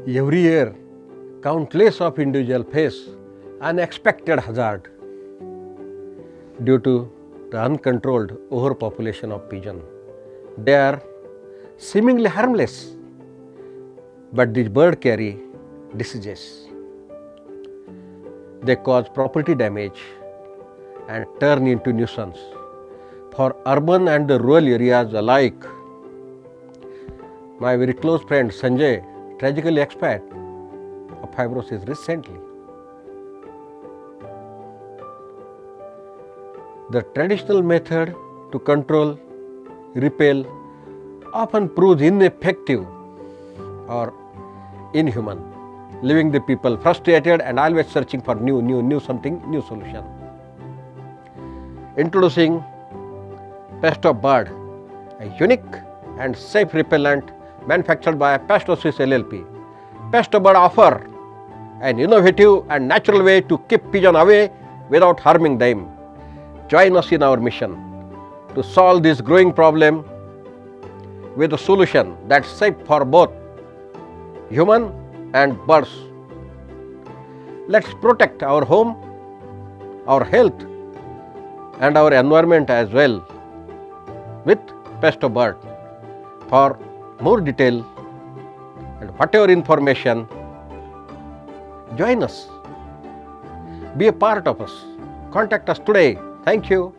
Every year, countless of individuals face unexpected hazard due to the uncontrolled overpopulation of pigeon. They are seemingly harmless, but these birds carry diseases. They cause property damage and turn into nuisance for urban and the rural areas alike. My very close friend Sanjay tragically expired of fibrosis recently. The traditional method to control, repel often proves ineffective or inhuman, leaving the people frustrated and always searching for new solution. Introducing Pest-O-Bird, a unique and safe repellent manufactured by Pestosys LLP. Pest-O-Bird offer an innovative and natural way to keep pigeon away without harming them. Join us in our mission to solve this growing problem with a solution that's safe for both human and birds. Let's protect our home, our health, and our environment as well with Pest-O-Bird. For more detail and whatever information, join us. Be a part of us. Contact us today. Thank you.